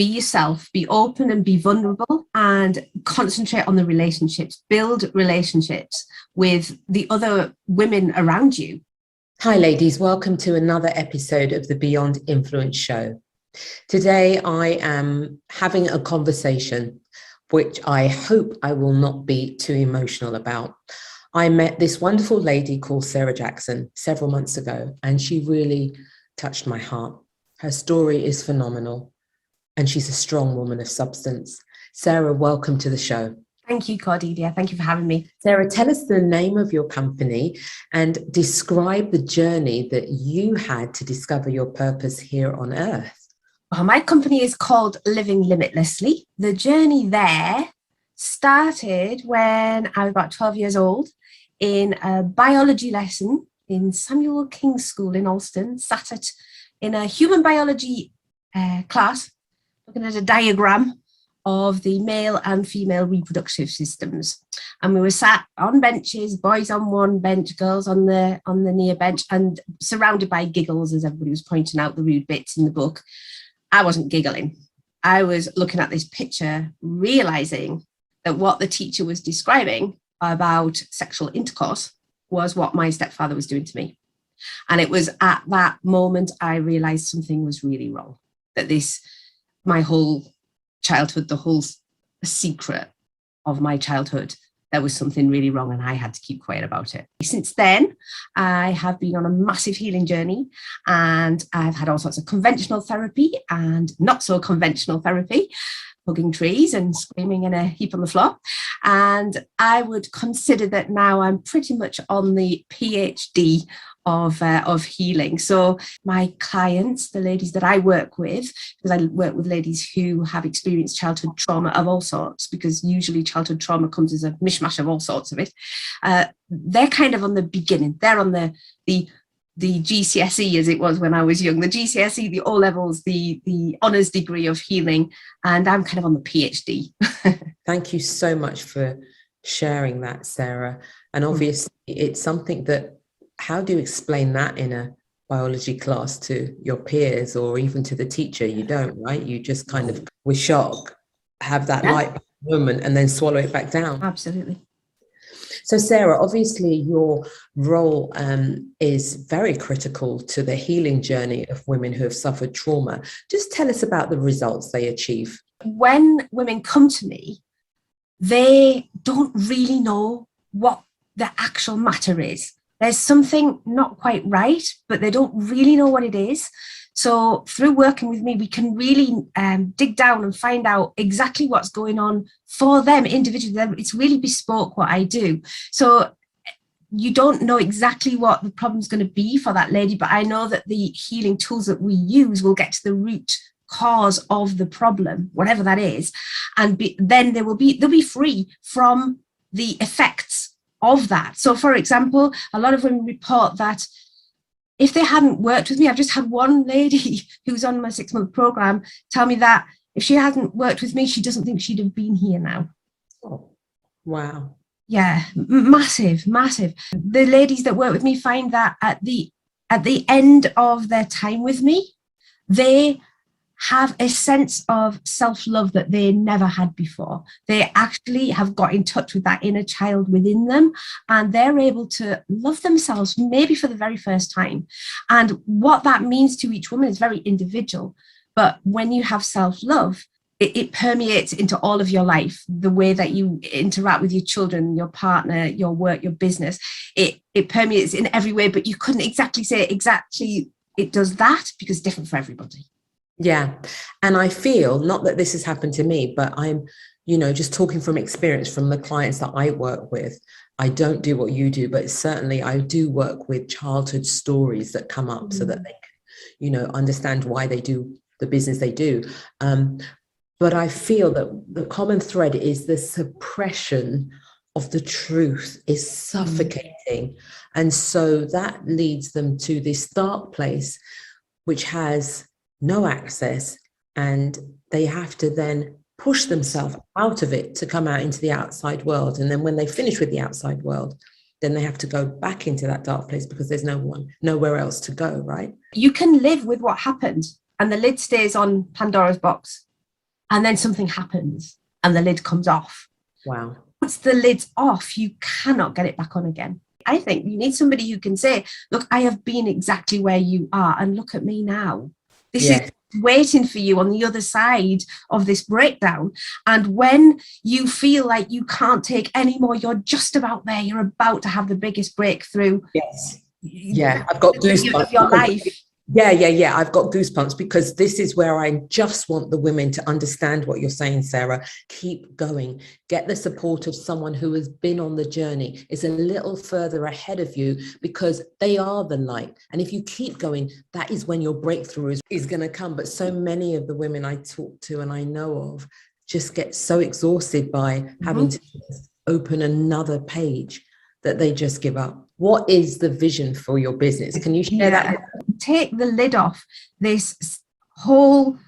be yourself, be open and be vulnerable, and concentrate on the relationships, build relationships with the other women around you. Hi ladies, welcome to another episode of the Beyond Influence show. Today I am having a conversation which I hope I will not be too emotional about. I met this wonderful lady called Sarah Jackson several months ago, and she really touched my heart. Her story is phenomenal, and she's a strong woman of substance. Sarah, welcome to the show. Thank you, Cordelia. Thank you for having me. Sarah, tell us the name of your company and describe the journey that you had to discover your purpose here on earth. Well, my company is called Livinglimitlessly. The journey there started when I was about 12 years old in a biology lesson in Samuel King's School in Alston, sat in a human biology class, looking at a diagram of the male and female reproductive systems. And we were sat on benches, boys on one bench, girls on the near bench, and surrounded by giggles as everybody was pointing out the rude bits in the book. I wasn't giggling. I was looking at this picture, realizing that what the teacher was describing about sexual intercourse was what my stepfather was doing to me. And it was at that moment I realized something was really wrong, that my whole childhood, the whole secret of my childhood, there was something really wrong and I had to keep quiet about it. Since then, I have been on a massive healing journey, and I've had all sorts of conventional therapy and not so conventional therapy, hugging trees and screaming in a heap on the floor. And I would consider that now I'm pretty much on the PhD of healing. So my clients, the ladies that I work with, because I work with ladies who have experienced childhood trauma of all sorts, because usually childhood trauma comes as a mishmash of all sorts of it. They're kind of on the beginning. They're on the GCSE, as it was when I was young, the GCSE, the O-levels, the honours degree of healing, and I'm kind of on the PhD. Thank you so much for sharing that, Sarah. And obviously it's something that, how do you explain that in a biology class to your peers or even to the teacher? You don't, right? You just kind of, with shock, have that light moment and then swallow it back down. Absolutely. So Sarah, obviously your role is very critical to the healing journey of women who have suffered trauma. Just tell us about the results they achieve. When women come to me, they don't really know what the actual matter is. There's something not quite right, but they don't really know what it is. So through working with me, we can really dig down and find out exactly what's going on for them individually. It's really bespoke what I do. So you don't know exactly what the problem's going to be for that lady, but I know that the healing tools that we use will get to the root cause of the problem, whatever that is. And then they'll be free from the effects of that. So for example, a lot of women report that if they hadn't worked with me, I've just had one lady who's on my 6-month program tell me that if she hadn't worked with me, she doesn't think she'd have been here now. Oh, wow. Yeah, massive, massive. The ladies that work with me find that at the end of their time with me, they have a sense of self-love that they never had before. They actually have got in touch with that inner child within them, and they're able to love themselves maybe for the very first time. And what that means to each woman is very individual. But when you have self-love, it permeates into all of your life, the way that you interact with your children, your partner, your work, your business. It permeates in every way, but you couldn't exactly say it does that, because it's different for everybody. Yeah. And I feel, not that this has happened to me, but I'm, just talking from experience from the clients that I work with. I don't do what you do, but certainly I do work with childhood stories that come up so that they can, understand why they do the business they do. But I feel that the common thread is the suppression of the truth is suffocating. And so that leads them to this dark place, which has no access, and they have to then push themselves out of it to come out into the outside world. And then when they finish with the outside world, then they have to go back into that dark place because there's nowhere else to go, right? You can live with what happened and the lid stays on Pandora's box. and then something happens and the lid comes off. Wow. Once the lid's off, you cannot get it back on again. I think you need somebody who can say, look, I have been exactly where you are, and look at me now. This is waiting for you on the other side of this breakdown. And when you feel like you can't take any more, you're just about there. You're about to have the biggest breakthrough. Yes. Yeah, I've got goosebumps. Of your life. Yeah. I've got goosebumps because this is where I just want the women to understand what you're saying, Sarah. Keep going. Get the support of someone who has been on the journey, is a little further ahead of you, because they are the light. And if you keep going, that is when your breakthrough is going to come. But so many of the women I talk to and I know of just get so exhausted by having to open another page that they just give up. What is the vision for your business? Can you share that? Take the lid off this whole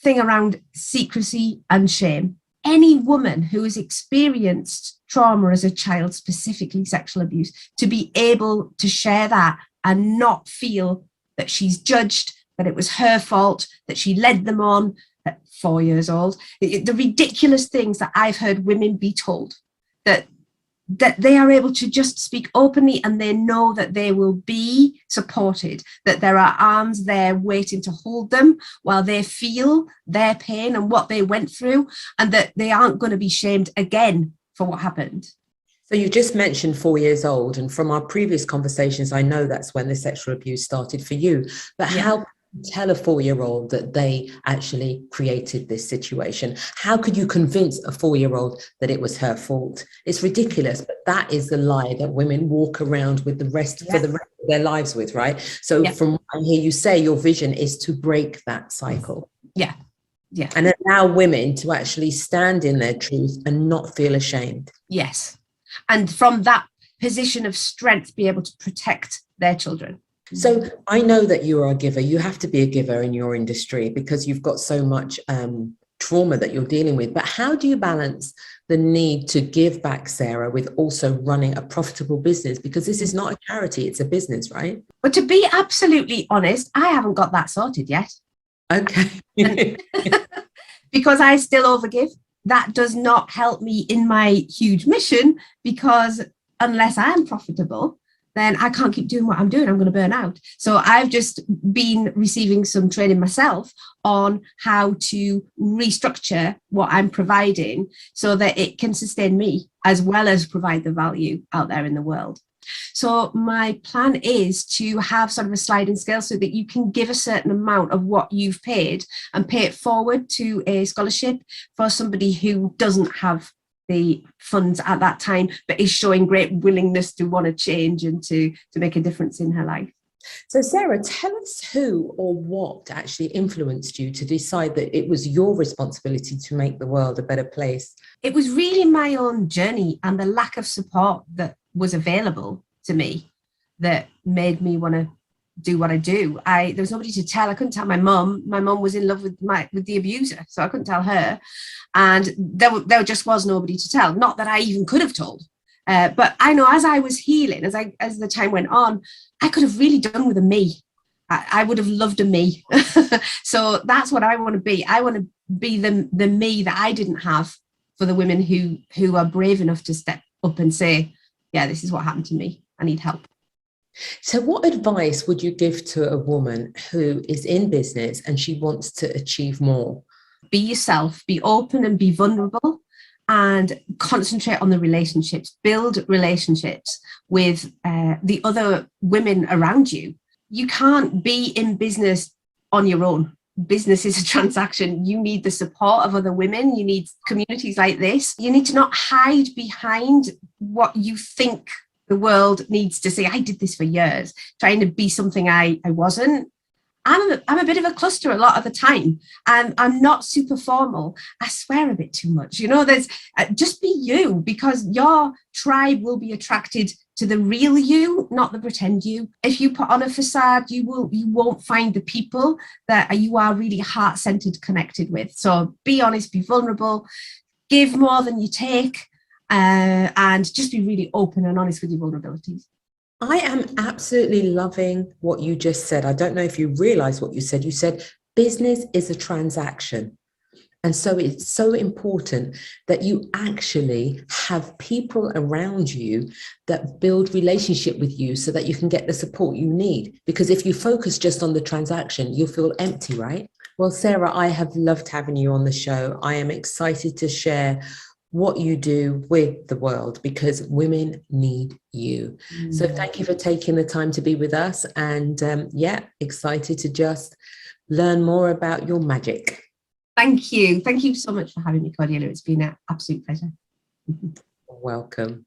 thing around secrecy and shame. Any woman who has experienced trauma as a child, specifically sexual abuse, to be able to share that and not feel that she's judged, that it was her fault, that she led them on at 4 years old. The ridiculous things that I've heard women be told, that they are able to just speak openly and they know that they will be supported, that there are arms there waiting to hold them while they feel their pain and what they went through, and that they aren't going to be shamed again for what happened. So you just mentioned 4 years old, and from our previous conversations, I know that's when the sexual abuse started for you. But how tell a 4-year-old that they actually created this situation? How could you convince a 4-year-old that it was her fault? It's ridiculous, but that is the lie that women walk around with the rest for the rest of their lives with, right? So from what I hear you say, your vision is to break that cycle. Yeah. And allow women to actually stand in their truth and not feel ashamed. Yes. And from that position of strength, be able to protect their children. So I know that you are a giver. You have to be a giver in your industry because you've got so much trauma that you're dealing with. But how do you balance the need to give back, Sarah, with also running a profitable business? Because this is not a charity, it's a business, right? But to be absolutely honest, I haven't got that sorted yet. Okay. Because I still overgive. That does not help me in my huge mission, because unless I am profitable, then I can't keep doing what I'm doing. I'm going to burn out. So I've just been receiving some training myself on how to restructure what I'm providing so that it can sustain me as well as provide the value out there in the world. So my plan is to have sort of a sliding scale so that you can give a certain amount of what you've paid and pay it forward to a scholarship for somebody who doesn't have the funds at that time, but is showing great willingness to want to change and to make a difference in her life. So Sarah, tell us who or what actually influenced you to decide that it was your responsibility to make the world a better place. It was really my own journey and the lack of support that was available to me that made me want to do what I do. There was nobody to tell. I couldn't tell my mum. My mum was in love with the abuser, so I couldn't tell her. And there just was nobody to tell. Not that I even could have told. But I know as I was healing, as the time went on, I could have really done with a me. I would have loved a me. So that's what I want to be. I want to be the me that I didn't have for the women who are brave enough to step up and say, yeah, this is what happened to me. I need help. So what advice would you give to a woman who is in business and she wants to achieve more? Be yourself, be open and be vulnerable, and concentrate on the relationships. Build relationships with the other women around you. You can't be in business on your own. Business is a transaction. You need the support of other women. You need communities like this. You need to not hide behind what you think the world needs to say. I did this for years, trying to be something I wasn't. I'm a bit of a cluster a lot of the time, and I'm not super formal. I swear a bit too much. There's just be you, because your tribe will be attracted to the real you, not the pretend you. If you put on a facade, you won't find the people that you are really heart-centered connected with. So be honest, be vulnerable, give more than you take, and just be really open and honest with your vulnerabilities. I am absolutely loving what you just said. I don't know if you realize what you said. You said business is a transaction. And so it's so important that you actually have people around you that build relationship with you so that you can get the support you need. Because if you focus just on the transaction, you'll feel empty, right? Well, Sarah, I have loved having you on the show. I am excited to share what you do with the world because women need you. So thank you for taking the time to be with us. And yeah, excited to just learn more about your magic. Thank you. Thank you so much for having me, Cordelia. It's been an absolute pleasure. Welcome.